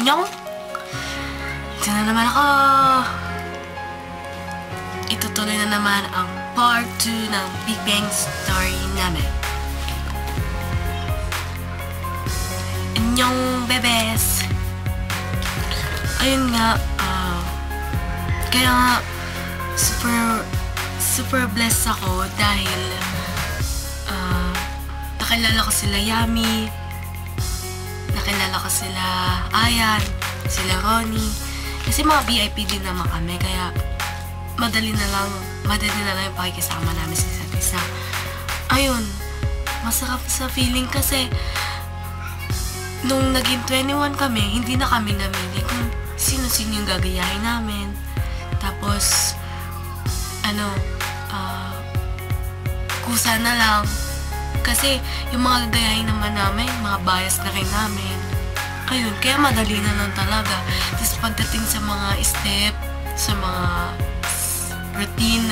Nyong! Ito na naman ako! Itutuloy na naman ang part 2 ng Big Bang Story namin. Nyong bebes! Ayun nga, kaya nga, super blessed ako dahil nakilala ko sila Yami, nakilala ko sila Ayan, sila Ronnie, kasi mga VIP din naman kami, kaya madali na lang yung pakikisama namin sa isa't isa. Ayun, masarap sa feeling kasi nung naging 21 kami, hindi na kami namili kung sino-sino yung gagayahin namin. Tapos, kusa na lang. Kasi yung mga gagayahin naman namin, mga bias na rin namin. Ayun, kaya madali na lang talaga. Tapos pagdating sa mga step, sa mga routine,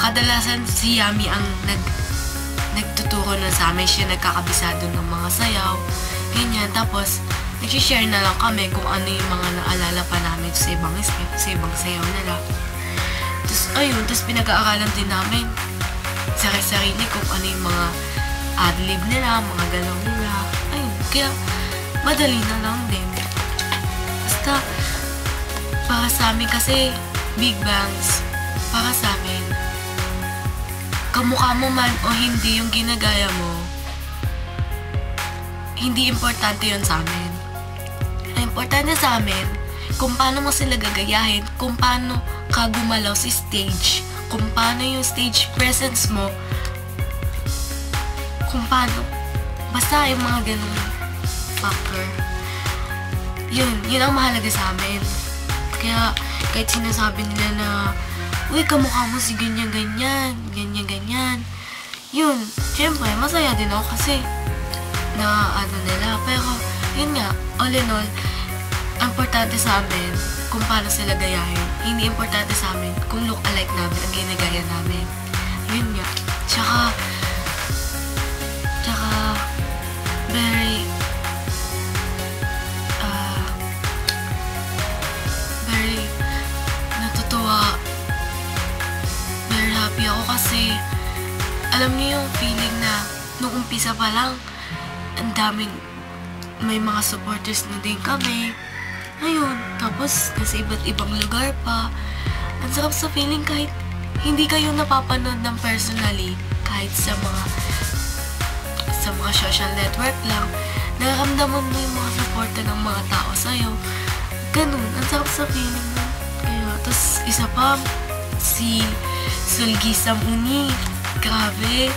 kadalasan si Yami ang nagtuturo na sa amin. Siya nagkakabisado ng mga sayaw. Ganyan. Tapos, nag-share na lang kami kung ano yung mga naalala pa namin sa ibang step, sa ibang sayaw nila. Tapos, ayun. Tapos, pinag-aaralan din namin sarili kung ano yung mga ad-lib nila, mga galaw nila. Ayun. Kaya, madali na lang din. Basta, para sa amin kasi, Big Bangs, para sa amin, kamukha mo man o hindi yung ginagaya mo, hindi importante yun sa amin. Ang importante sa amin, kung paano mo sila gagayahin, kung paano ka gumalaw sa stage, kung paano yung stage presence mo, kung paano, basta yung mga ganun factor. Yun ang mahalaga sa amin. Kaya, kahit sinasabi nila na, uy, kamukha mo si ganyan-ganyan, ganyan-ganyan. Yun, syempre, masaya din ako kasi na nila. Pero, yun nga, all in all, importante sa amin kung paano sila gayahin. Hindi importante sa amin kung look alike namin ang ginagaya namin. Yun nga. Tsaka, very natutuwa. Very happy ako kasi alam niyo yung feeling na nung umpisa pa lang, ang daming may mga supporters na din kami. Ayun, tapos nasa iba't ibang lugar pa. Ang sarap sa feeling kahit hindi kayo napapanood ng personally, kahit sa mga social network lang, nararamdaman mo yung mga suporta ng mga tao sa'yo. Ganun, ang sarap sa feeling mo. Kaya, tapos isa pa, si Sulgisam Uni, grabe,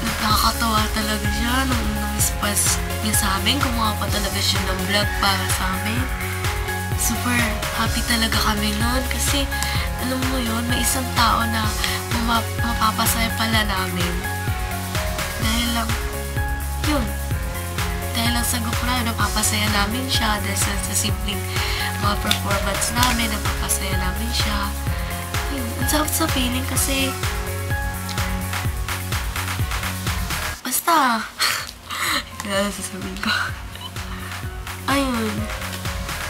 nakakatawa talaga siya nung unang ispas niya sa amin. Kumuha pa talaga siya ng vlog para sa amin. Super happy talaga kami noon kasi alam mo yun, may isang tao na mapapasaya pala namin. Dahil lang, yun. Dahil lang sa group na, napapasaya namin siya. Dahil sa simpleng mga performance namin, napapasaya namin siya. Yun, ang sarap sa feeling kasi basta kaya sasabihin ko. Ayun.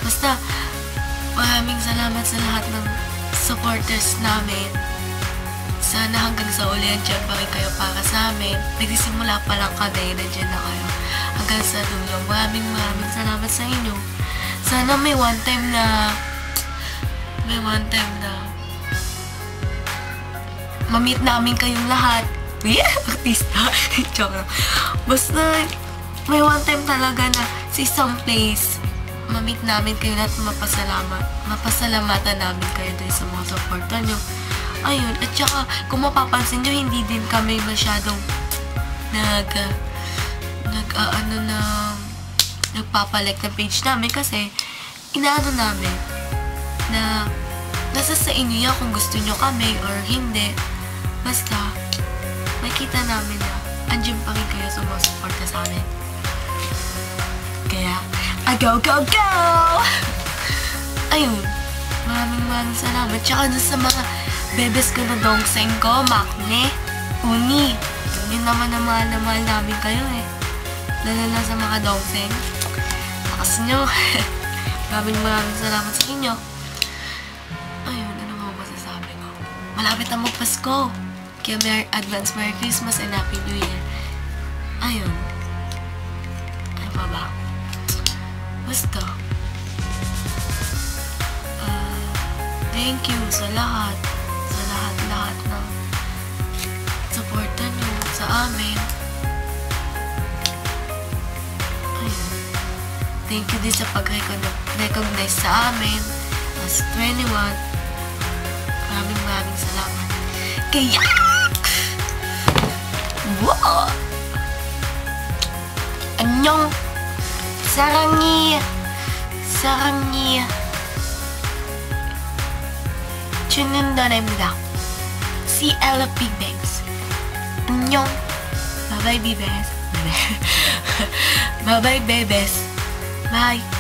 Basta, maraming salamat sa lahat ng supporters namin. Sana hanggang sa uli, andyan pa rin kayo para sa amin. Nagsisimula pa lang kami, nandyan na kayo. Hanggang sa dulo, maraming salamat sa inyo. Sana may one time na ma-meet namin kayong lahat. Artista. Joke lang. Basta, may one time talaga na sa isang place, ma-meet namin kayo lahat, mapasalamatan namin kayo dahil sa mga supportan nyo. Ayun, at saka, kung mapapansin nyo, hindi din kami masyadong nagpapalike ng page namin kasi inaano namin na nasa sa inyo yan kung gusto nyo kami or hindi. Basta, makita namin na andyan pa rin kayo sa mga suporta sa amin. Kaya, go, go, go! Ayun, maraming salamat. Tsaka dun sa mga bebes ko na dongseng ko, Makne, Uni. Yun naman na mahal namin kayo eh. Lalo na sa mga dongseng. lakas nyo. Maraming salamat sa inyo. Ayun, ano mo masasabi ko? Malapit na magpasko. Kaya advance Merry Christmas and Happy New Year. Ayun. Ano pa ba? Basta. Thank you sa lahat. Sa lahat ng suporta nyo sa amin. Ayun. Thank you din sa pag-recognize sa amin as 21. Maraming salamat. Kaya! Wow! 안녕! 사랑해! 주는 노래입니다. CLF Big 안녕! Bye bye, Bibes. Bye bye, Bebes. Bye.